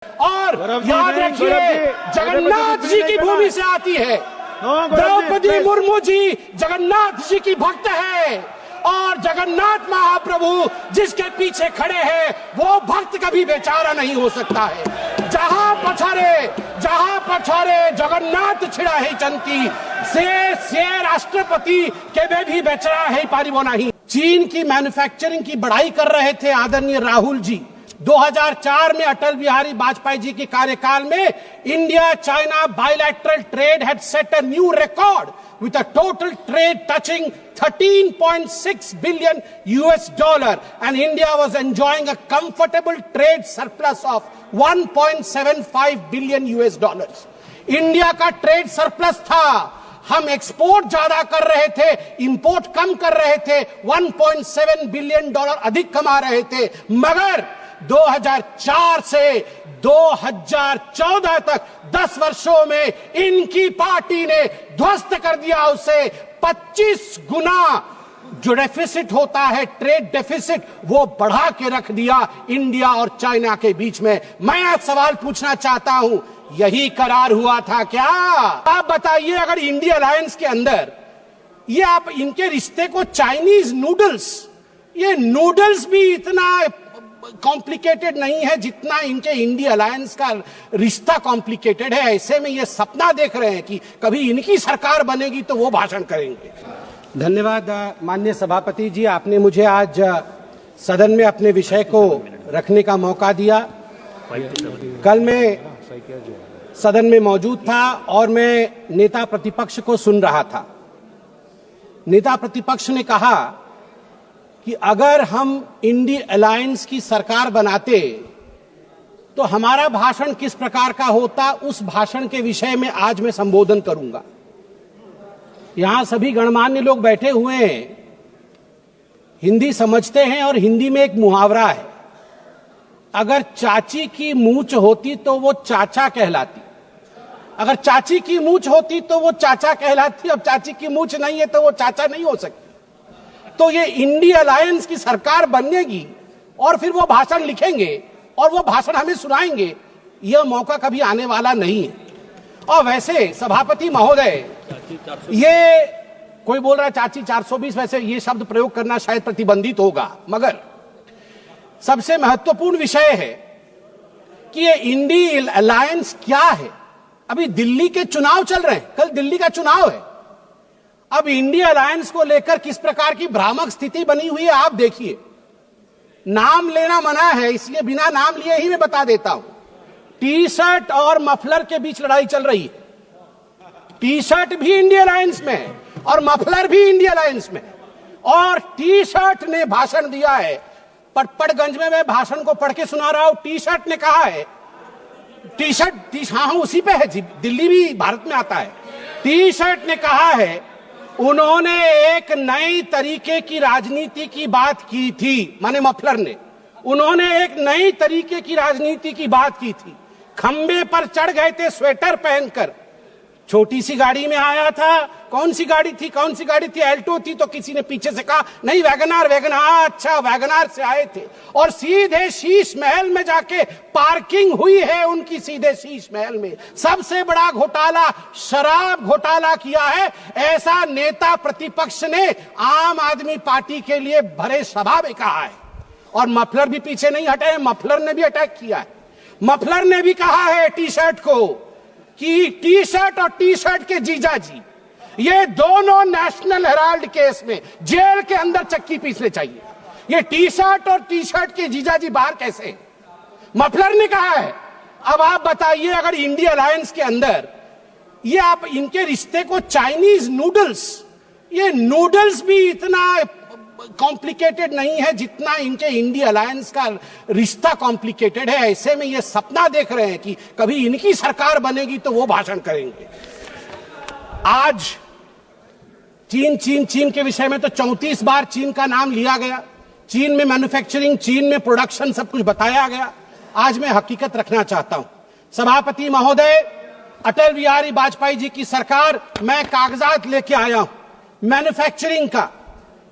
और याद रखिए, जगन्नाथ जी की भूमि से आती है। द्रौपदी मुर्मू जी जगन्नाथ जी की भक्त है और जगन्नाथ महाप्रभु जिसके पीछे खड़े हैं वो भक्त कभी बेचारा नहीं हो सकता है। जहां पछारे जगन्नाथ छिड़ा है चंती से राष्ट्रपति के वे भी बेचारा है पारिबो नहीं। चीन की मैन्युफैक्चरिंग की बड़ाई कर रहे थे आदरणीय राहुल जी। 2004 में अटल बिहारी वाजपेयी जी के कार्यकाल में India China bilateral trade had set a new record with a total trade touching 13.6 billion US$ and India was enjoying a comfortable trade surplus of 1.75 billion US$. India का ट्रेड सरप्लस था, हम एक्सपोर्ट ज्यादा कर रहे थे, import कम कर रहे थे, 1.7 बिलियन डॉलर अधिक कमा रहे थे। मगर 2004 से 2014 तक 10 वर्षों में इनकी पार्टी ने ध्वस्त कर दिया उसे। 25 गुना जो डेफिसिट होता है, ट्रेड डेफिसिट, वो बढ़ा के रख दिया इंडिया और चाइना के बीच में। मैं आज सवाल पूछना चाहता हूं, यही करार हुआ था क्या? आप बताइए, अगर इंडिया अलायंस के अंदर ये आप इनके रिश्ते को चाइनीज नूडल्स, ये नूडल्स भी इतना कॉम्प्लिकेटेड नहीं है जितना इनके इंडिया अलायंस का रिश्ता कॉम्प्लिकेटेड है। ऐसे में ये सपना देख रहे हैं कि कभी इनकी सरकार बनेगी तो वो भाषण करेंगे। धन्यवाद माननीय सभापति जी, आपने मुझे आज सदन में अपने विषय को रखने का मौका दिया। कल मैं सदन में मौजूद था और मैं नेता प्रतिपक्ष को सुन रहा था। नेता प्रतिपक्ष ने कहा कि अगर हम इंडिया अलायंस की सरकार बनाते तो हमारा भाषण किस प्रकार का होता, उस भाषण के विषय में आज मैं संबोधन करूंगा। यहां सभी गणमान्य लोग बैठे हुए हैं, हिंदी समझते हैं और हिंदी में एक मुहावरा है, अगर चाची की मूंछ होती तो वो चाचा कहलाती, अगर चाची की मूंछ होती तो वो चाचा कहलाती, अब चाची की मूंछ नहीं है तो वो चाचा नहीं हो सकती। तो ये इंडिया अलायंस की सरकार बनेगी और फिर वो भाषण लिखेंगे और वो भाषण हमें सुनाएंगे, यह मौका कभी आने वाला नहीं है। और वैसे सभापति महोदय, ये कोई बोल रहा है चाची 420, वैसे ये शब्द प्रयोग करना शायद प्रतिबंधित होगा, मगर सबसे महत्वपूर्ण विषय है कि ये इंडिया अलायंस क्या है। अभी दिल्ली के चुनाव चल रहे हैं, कल दिल्ली का चुनाव है। अब इंडिया अलायंस को लेकर किस प्रकार की भ्रामक स्थिति बनी हुई है आप देखिए। नाम लेना मना है, इसलिए बिना नाम लिए ही मैं बता देता हूं। टी शर्ट और मफलर के बीच लड़ाई चल रही है। टी शर्ट भी इंडिया अलायंस में और मफलर भी इंडिया अलायंस में। और टी शर्ट ने भाषण दिया है, पटपड़गंज में मैं भाषण को पढ़ के सुना रहा हूं। टी शर्ट ने कहा है, टी शर्ट हाँ उसी पे है जी, दिल्ली भी भारत में आता है। टी शर्ट ने कहा है, उन्होंने एक नई तरीके की राजनीति की बात की थी, माने मफलर ने, उन्होंने एक नई तरीके की राजनीति की बात की थी। खंबे पर चढ़ गए थे स्वेटर पहनकर, छोटी सी गाड़ी में आया था। कौन सी गाड़ी थी? एल्टो थी। तो किसी ने पीछे से कहा नहीं वैगनार। अच्छा, वैगनार से आए थे और सीधे शीश महल में जाके पार्किंग हुई है उनकी, सीधे शीश महल में। सबसे बड़ा घोटाला शराब घोटाला किया है, ऐसा नेता प्रतिपक्ष ने आम आदमी पार्टी के लिए भरे सभा में कहा है। और मफलर भी पीछे नहीं हटे, मफलर ने भी अटैक किया है। मफलर ने भी कहा है टी शर्ट को कि टी शर्ट और टी शर्ट के जीजा जी, ये दोनों नेशनल हेराल्ड केस में जेल के अंदर चक्की पीसने चाहिए। ये टी शर्ट और टी शर्ट के जीजा जी बाहर कैसे? मफलर ने कहा है। अब आप बताइए, अगर इंडिया अलायंस के अंदर ये आप इनके रिश्ते को चाइनीज नूडल्स, ये नूडल्स भी इतना कॉम्प्लिकेटेड नहीं है जितना इनके इंडिया अलायंस का रिश्ता कॉम्प्लिकेटेड है। ऐसे में ये सपना देख रहे हैं कि कभी इनकी सरकार बनेगी तो वो भाषण करेंगे। आज चीन के विषय में तो 34 बार चीन का नाम लिया गया, चीन में मैन्युफैक्चरिंग, चीन में प्रोडक्शन, सब कुछ बताया गया। आज मैं हकीकत रखना चाहता हूं। सभापति महोदय, अटल बिहारी वाजपेयी जी की सरकार, मैं कागजात लेके आया हूं मैन्युफैक्चरिंग का।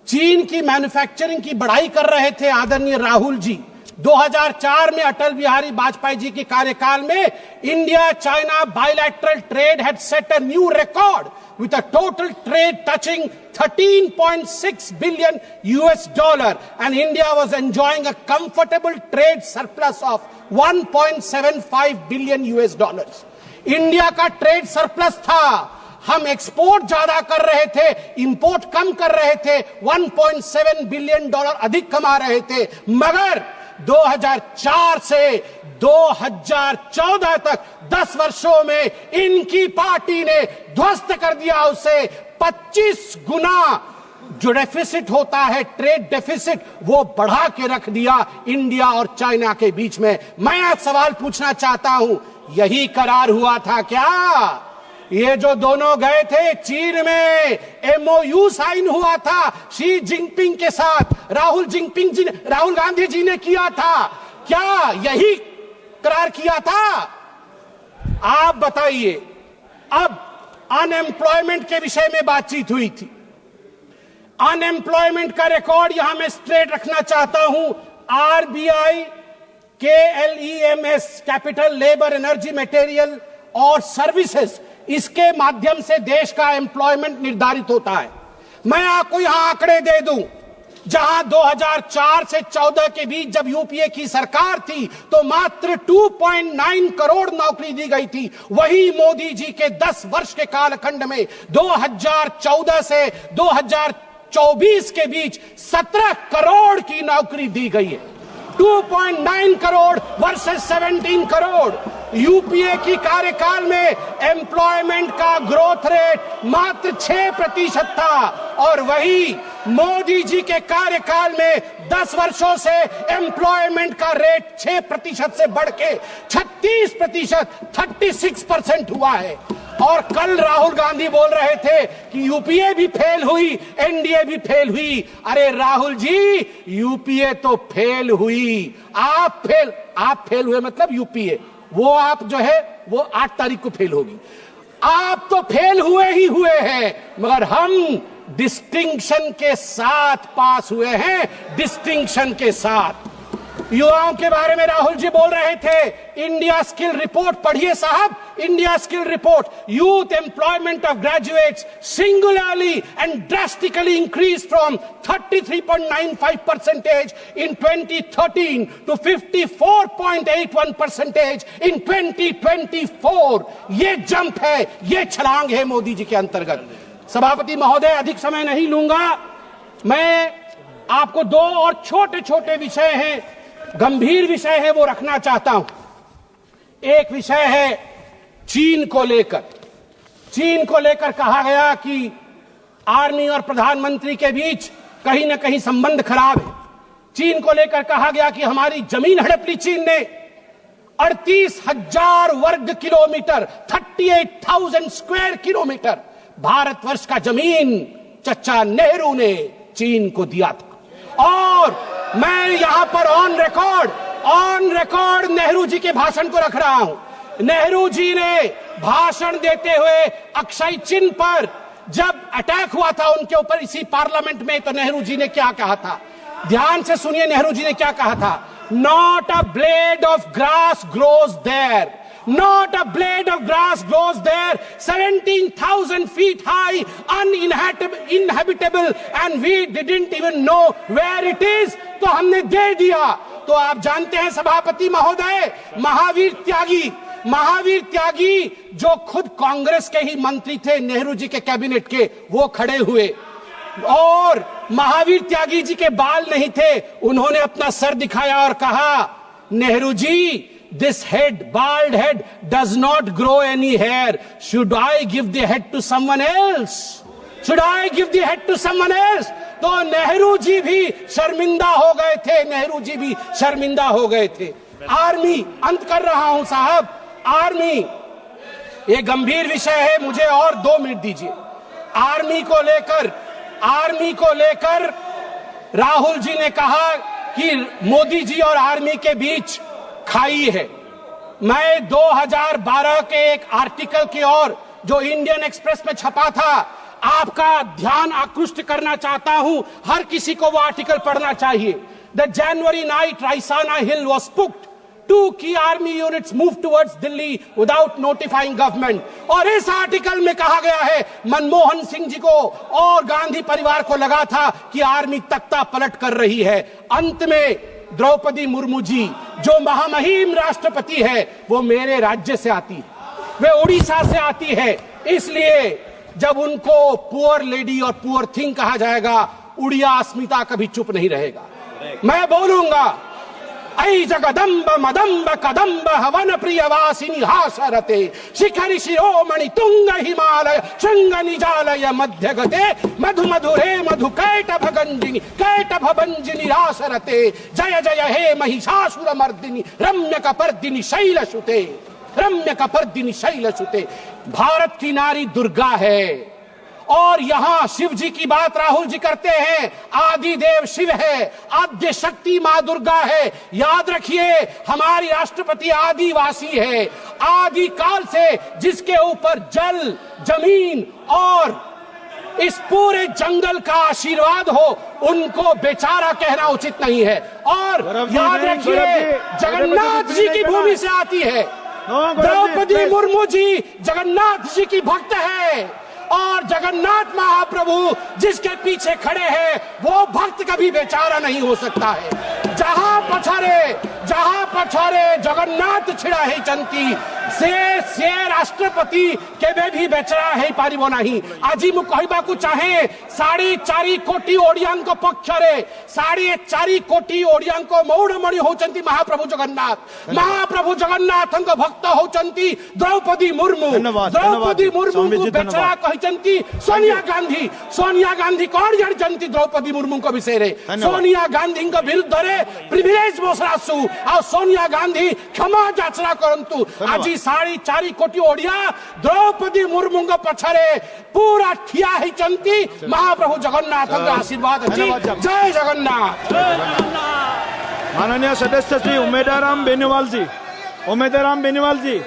चीन की मैन्युफैक्चरिंग की बड़ाई कर रहे थे आदरणीय राहुल जी। 2004 में अटल बिहारी वाजपेयी जी के कार्यकाल में India China bilateral trade had set a new record with a total trade touching 13.6 billion US dollar, and India was enjoying a comfortable trade surplus of 1.75 billion US dollars. India का ट्रेड सरप्लस था, हम export ज्यादा कर रहे थे, import कम कर रहे थे, 1.7 बिलियन डॉलर अधिक कमा रहे थे, मगर 2004 से 2014 तक 10 वर्षों में इनकी पार्टी ने ध्वस्त कर दिया उसे 25 गुना। जो डेफिसिट होता है, ट्रेड डेफिसिट, वो बढ़ा के रख दिया इंडिया और चाइना के बीच में। मैं आज सवाल पूछना चाहता हूं, यही करार हुआ था क्या? ये जो दोनों गए थे चीन में, MOU साइन हुआ था शी जिनपिंग के साथ, राहुल गांधी जी ने किया था, क्या यही करार किया था? आप बताइए। अब अनएम्प्लॉयमेंट के विषय में बातचीत हुई थी। अनएम्प्लॉयमेंट का रिकॉर्ड यहां मैं स्ट्रेट रखना चाहता हूं। RBI KLEMS, capital labour energy material और सर्विसेज, इसके माध्यम से देश का एम्प्लॉयमेंट निर्धारित होता है। मैं आपको यहां आंकड़े दे दूं, जहां 2004 से 14 के बीच जब यूपीए की सरकार थी तो मात्र 2.9 करोड़ नौकरी दी गई थी। वही मोदी जी के 10 वर्ष के कालखंड में 2014 से 2024 के बीच 17 करोड़ की नौकरी दी गई है। 2.9 करोड़ वर्सेस 17 करोड़। यूपीए की कार्यकाल में एम्प्लॉयमेंट का ग्रोथ रेट मात्र 6% था, और वही मोदी जी के कार्यकाल में 10 वर्षों से एम्प्लॉयमेंट का रेट 6% से बढ़ के 36%, 36% हुआ है। और कल राहुल गांधी बोल रहे थे कि यूपीए भी फेल हुई, एनडीए भी फेल हुई। अरे राहुल जी, यूपीए तो फेल हुई, आप फेल हुए, मतलब यूपीए, वो आप जो है वो 8 तारीख को फेल होगी। आप तो फेल हुए ही हुए हैं, मगर हम डिस्टिंक्शन के साथ पास हुए हैं, डिस्टिंक्शन के साथ। युवाओं के बारे में राहुल जी बोल रहे थे। इंडिया स्किल रिपोर्ट पढ़िए साहब, India skill report. Youth employment of graduates singularly and drastically increase from 33.95% in 2013 to 54.81% in 2024। ये जंप है, ये छलांग है मोदी जी के अंतर्गत। सभापति महोदय, अधिक समय नहीं लूंगा। मैं आपको 2 और छोटे छोटे विषय हैं, गंभीर विषय है, वो रखना चाहता हूं। एक विषय है चीन को लेकर। चीन को लेकर कहा गया कि आर्मी और प्रधानमंत्री के बीच कहीं ना कहीं संबंध खराब है। चीन को लेकर कहा गया कि हमारी जमीन हड़प ली चीन ने। 38,000 वर्ग किलोमीटर, 38,000 स्क्वायर किलोमीटर भारतवर्ष का जमीन चचा नेहरू ने चीन को दिया था। और मैं यहां पर ऑन रिकॉर्ड नेहरू जी के भाषण को रख रहा हूं। नेहरू जी ने भाषण देते हुए अक्षय चिन्ह पर जब अटैक हुआ था उनके ऊपर इसी पार्लियामेंट में, तो नेहरू जी ने क्या कहा था? ध्यान से सुनिए, नेहरू जी ने क्या कहा था? Not a blade of grass grows there, not a blade of grass grows there, 17,000 feet high, uninhabitable, and we didn't even know where it is। तो हमने दे दिया। तो आप जानते हैं सभापति महोदय, महावीर त्यागी जो खुद कांग्रेस के ही मंत्री थे, नेहरू जी के कैबिनेट के, वो खड़े हुए और महावीर त्यागी जी के बाल नहीं थे, उन्होंने अपना सर दिखाया और कहा, Nehru ji, this head, bald head, does not grow any hair. Should I give the head to someone else? Should I give the head to someone else? तो नेहरू जी भी शर्मिंदा हो गए थे, आर्मी, अंत कर रहा हूं साहब, आर्मी, ये गंभीर विषय है, मुझे और 2 मिनट दीजिए। आर्मी को लेकर राहुल जी ने कहा कि मोदी जी और आर्मी के बीच खाई है। मैं 2012 के एक आर्टिकल की ओर जो इंडियन एक्सप्रेस में छपा था, आपका ध्यान आकृष्ट करना चाहता हूं। हर किसी को वो आर्टिकल पढ़ना चाहिए। The January night, Raisana Hill was spooked. 2 key army units moved towards Delhi without notifying government. और इस आर्टिकल में कहा गया है मनमोहन सिंह जी को और गांधी परिवार को लगा था कि आर्मी तख्ता पलट कर रही है। अंत में द्रौपदी मुर्मू जी जो महामहिम राष्ट्रपति है वो मेरे राज्य से आती है, वे उड़ीसा से आती है। इसलिए जब उनको पुअर लेडी और पुअर थिंग कहा जाएगा, उड़िया अस्मिता कभी चुप नहीं रहेगा। मैं बोलूंगा, ऐ जगदम्ब मदम्ब कदम्ब हवन प्रियवासिनी हासरते शिखरि शिरोमणि तुंग हिमालय शृंग निजालय मध्य गते मधु मधुरे मधु कैटभ भंजिनी रासरते जय जय हे महिषासुर मर्दिनी रम्य कपर्दिनी शैलसुते रम्य कपर्दिनी शैलसुते। भारत की नारी दुर्गा है और यहां शिव जी की बात राहुल जी करते हैं। आदि देव शिव है, आद्य शक्ति मां दुर्गा है। याद रखिए, हमारी राष्ट्रपति आदिवासी है। आदि काल से जिसके ऊपर जल, जमीन और इस पूरे जंगल का आशीर्वाद हो, उनको बेचारा कहना उचित नहीं है। और याद रखिए, जगन्नाथ जी की भूमि से आती है। द्रौपदी मुर्मू जी जगन्नाथ जी की भक्त है और जगन्नाथ महाप्रभु जिसके पीछे खड़े हैं वो भक्त कभी बेचारा नहीं हो सकता है। जहां पछारे जगन्नाथ छिड़ा है चंती से राष्ट्रपति केबे भी बेचारा है पारिबो नहीं। আজি मु कहबाकू चाहे 4.5 कोटी ओडियांक पक्षरे 4.5 कोटी ओडियांक मौड़मणि होचंती महाप्रभु जगन्नाथ। महाप्रभु जगन्नाथंक भक्त होचंती द्रौपदी मुर्मू। द्रौपदी मुर्मू को बेचारा कहचंती सोनिया गांधी कौन जानती द्रौपदी मुर्मू को विषय रे। सोनिया गांधी विरुद्ध रे प्रिविलेज बसरासु आ सोनिया गांधी क्षमा याचना करंतु। आज 4.5 कोटी ओडिया द्रौपदी मुर्मू पछरे पूरा ठिया ही चंती महाप्रभु जगन्नाथ आशीर्वाद अच्छी। जय जगन्नाथ। माननीय सदस्य श्री उमेदाराम बेनीवाल जी